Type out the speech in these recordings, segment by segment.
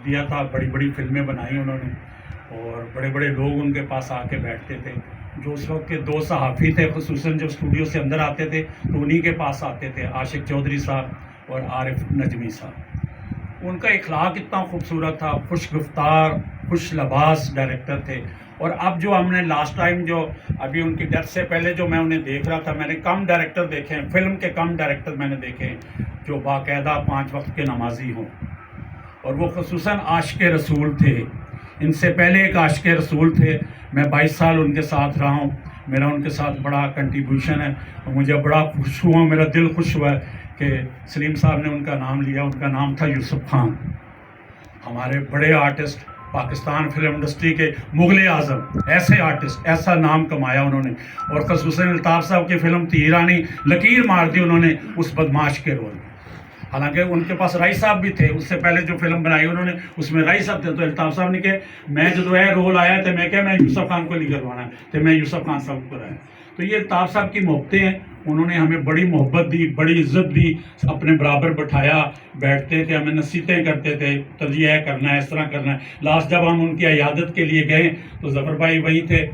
दिया था, बड़ी बड़ी फिल्में बनाई उन्होंने, और बड़े बड़े लोग उनके पास आके बैठते थे। जो उस वक्त के दो सहाफ़ी थे, खुसूसन जो स्टूडियो से अंदर आते थे तो उन्हीं के पास आते थे, आशिक चौधरी साहब और आरिफ नजमी साहब। उनका इखलाक इतना खूबसूरत था, खुश गुफ्तार, खुश लबास डायरेक्टर थे। और अब जो हमने लास्ट टाइम जो अभी उनकी डेथ से पहले जो मैं उन्हें देख रहा था, मैंने कम डायरेक्टर देखे हैं, फिल्म के कम डायरेक्टर मैंने देखे हैं जो बाकायदा 5 वक्त के नमाजी हों, और वो खुसूसन आशिक रसूल थे। इनसे पहले एक आशिक रसूल थे, मैं 22 साल उनके साथ रहा हूँ, मेरा उनके साथ बड़ा कंट्रीब्यूशन है, और मुझे बड़ा खुश हुआ, मेरा दिल खुश हुआ कि सलीम साहब ने उनका नाम लिया। उनका नाम था यूसुफ खान। हमारे बड़े आर्टिस्ट, पाकिस्तान फिल्म इंडस्ट्री के मुग़ल आज़म, ऐसे आर्टिस्ट, ऐसा नाम कमाया उन्होंने। और ख़ुसूसन अल्ताफ़ साहब की फ़िल्म थी रानी, लकीर मार दी उन्होंने उस बदमाश के रोल में। हालांकि उनके पास राई साहब भी थे, उससे पहले जो फिल्म बनाई उन्होंने उसमें राई साहब थे। तो अल्ताफ़ साहब ने कहा मैं जो है रोल आया तो मैं क्या मैं यूसुफ खान को नहीं करवाना है, तो मैं यूसुफ खान साहब को कराया। तो ये अल्ताफ़ साहब की मोहब्बतें हैं, उन्होंने हमें बड़ी मोहब्बत दी, बड़ी इज़्ज़त दी, अपने बराबर बैठाया, बैठते थे, हमें नसीहतें करते थे, तरजीह करना है, इस तरह करना है। लास्ट जब हम उनकी इयादत के लिए गए तो ज़फ़र भाई वहीं थे,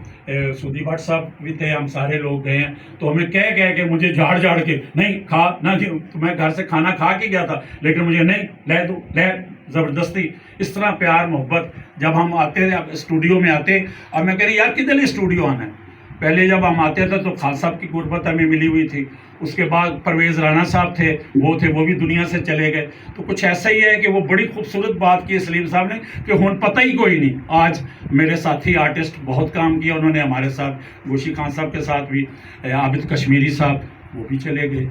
सूदी भट्ट साहब भी थे, हम सारे लोग गए हैं। तो हमें कह गए कि मुझे झाड़ झाड़ के नहीं खा ना, तो मैं घर से खाना खा के गया था, लेकिन मुझे नहीं ले दो, ले ज़बरदस्ती, इस तरह प्यार मोहब्बत। जब हम आते थे स्टूडियो में आते, अब मैं कह रही यार किधर लिए स्टूडियो आना है। पहले जब हम आते थे तो खान साहब की गुरबत हमें मिली हुई थी, उसके बाद परवेज़ राना साहब थे, वो भी दुनिया से चले गए। तो कुछ ऐसा ही है कि वो बड़ी खूबसूरत बात की सलीम साहब ने कि हुन पता ही कोई नहीं। आज मेरे साथी आर्टिस्ट बहुत काम किया उन्होंने हमारे साथ, गोशी खान साहब के साथ भी, आबिद कश्मीरी साहब वो भी चले गए।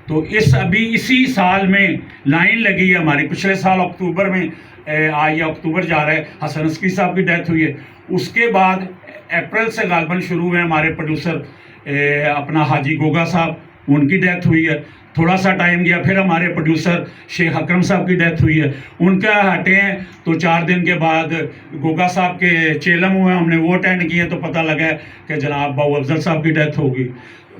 तो इसी साल में लाइन लगी है हमारी, पिछले साल अक्टूबर में आज अक्टूबर जा रहा है, हसन अस्की साहब की डेथ हुई है। उसके बाद अप्रैल से गालबन शुरू हुए हमारे प्रोड्यूसर अपना हाजी गोगा साहब, उनकी डेथ हुई है। थोड़ा सा टाइम गया, फिर हमारे प्रोड्यूसर शेख अकरम साहब की डेथ हुई है। उनका हटे हैं तो 4 दिन के बाद गोगा साहब के चेलम हुए, हमने वो अटेंड किए तो पता लगा कि जनाब बाऊ अफजल साहब की डेथ होगी।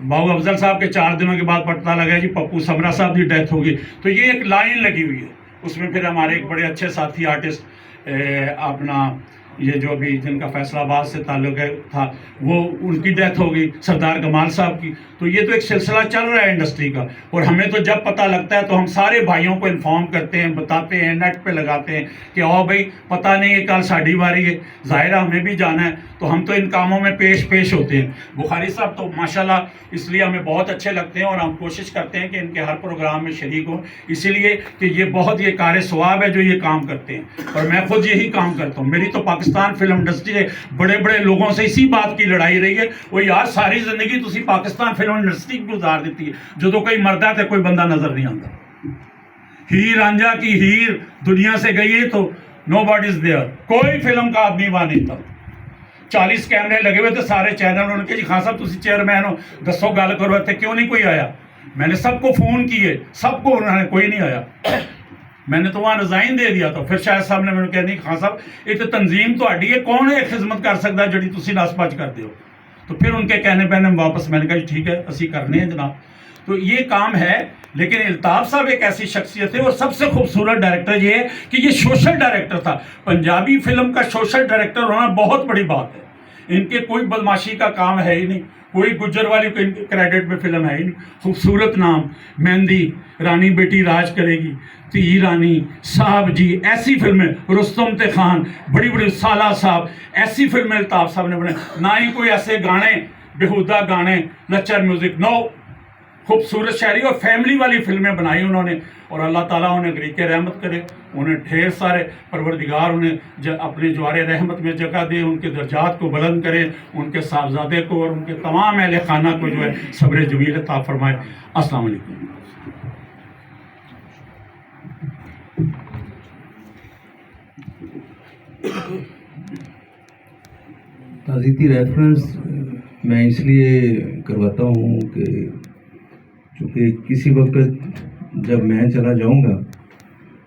बाऊ अफजल साहब के 4 दिनों के बाद पता लगा जी पप्पू समरा साहब की डेथ होगी। तो ये एक लाइन लगी हुई है। उसमें फिर हमारे एक बड़े अच्छे साथी आर्टिस्ट अपना ये जो अभी जिनका फैसलाबाद से ताल्लुक़ था, वो उनकी डेथ हो गई, सरदार कमाल साहब की। तो ये तो एक सिलसिला चल रहा है इंडस्ट्री का, और हमें तो जब पता लगता है तो हम सारे भाइयों को इन्फॉर्म करते हैं, बताते हैं, नेट पे लगाते हैं कि आओ भाई पता नहीं है कल साड़ी बारी है, ज़ाहिर हमें भी जाना है। तो हम तो इन कामों में पेश होते हैं। बुखारी साहब तो माशाल्लाह इसलिए हमें बहुत अच्छे लगते हैं, और हम कोशिश करते हैं कि इनके हर प्रोग्राम में शरीक हों, इसीलिए कि ये बहुत ये कार सवाब है जो ये काम करते हैं, और मैं खुद यही काम करता हूँ। मेरी तो पाकिस्तान फिल्म इंडस्ट्री है, बड़े बड़े लोगों से इसी बात की लड़ाई रही है, वो यार सारी जिंदगी तुसी पाकिस्तान फिल्म इंडस्ट्री की गुजार दी है, जो तो कोई मरदा ते कोई बंदा नजर नहीं आता। हीर रांझा की हीर दुनिया से गई है तो नो बॉडी इज देयर, कोई फिल्म का आदमी वहां नहीं था। 40 कैमरे लगे हुए थे, सारे चैनल। उन्होंने जी खान साहब तुसी चेयरमैन हो, दसो गल करो, इतने क्यों नहीं कोई आया। मैंने सबको फोन किए, सबको, उन्होंने कोई नहीं आया। मैंने तो वहाँ रिजाइन दे दिया था। फिर शायद साहब ने मैंने कहा नहीं खान साहब ये तो तंजीम ਤੁਹਾਡੀ है, कौन है खिदमत कर सकता ਜਿਹੜੀ ਤੁਸੀਂ नसपच करते हो। तो फिर उनके कहने पे वापस मैंने कहा ठीक है असी करने हैं जनाब। तो ये काम है। लेकिन अल्ताफ़ साहब एक ऐसी शख्सियत है, और सबसे खूबसूरत डायरेक्टर ये है कि ये सोशल डायरेक्टर था। पंजाबी फिल्म का सोशल डायरेक्टर होना बहुत बड़ी बात है। इनके कोई बदमाशी का काम है ही नहीं, कोई गुज्जर वाली क्रेडिट में फिल्म है ही नहीं। खूबसूरत नाम, मेहंदी, रानी बेटी राज करेगी, धी रानी, साहब जी, ऐसी फिल्में, रुस्तम ते खान, बड़ी बड़ी साला साहब, ऐसी फिल्में अल्ताफ़ साहब ने बनाई। ना ही कोई ऐसे गाने बेहुदा गाने, लच्चर म्यूजिक, नो, खूबसूरत शायरी और फैमिली वाली फिल्में बनाई उन्होंने। और अल्लाह ताला उन्हें गरीके रहमत करे, उन्हें ढेर सारे परवरदिगार उन्हें अपने ज्वारे रहमत में जगह दे, उनके दर्जात को बुलंद करे, उनके साहबजादे को और उनके तमाम अहले खाना को जो है सब्र जमील अता फरमाए। अस्सलाम वालेकुम। ताज़ीती रेफरेंस मैं इसलिए करवाता हूँ कि चूँकि किसी वक्त जब मैं चला जाऊँगा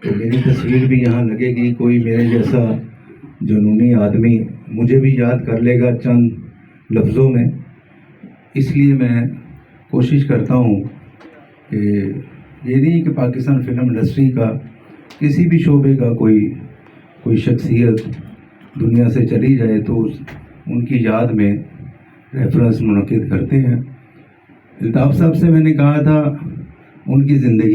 तो मेरी तस्वीर भी यहाँ लगेगी, कोई मेरे जैसा जुनूनी आदमी मुझे भी याद कर लेगा चंद लफ्ज़ों में। इसलिए मैं कोशिश करता हूँ कि ये नहीं कि पाकिस्तान फिल्म इंडस्ट्री का किसी भी शोबे का कोई کوئی شخصیت دنیا سے چلی جائے تو ان کی یاد میں ریفرنس منعقد کرتے ہیں. الطاف صاحب سے میں نے کہا تھا ان کی زندگی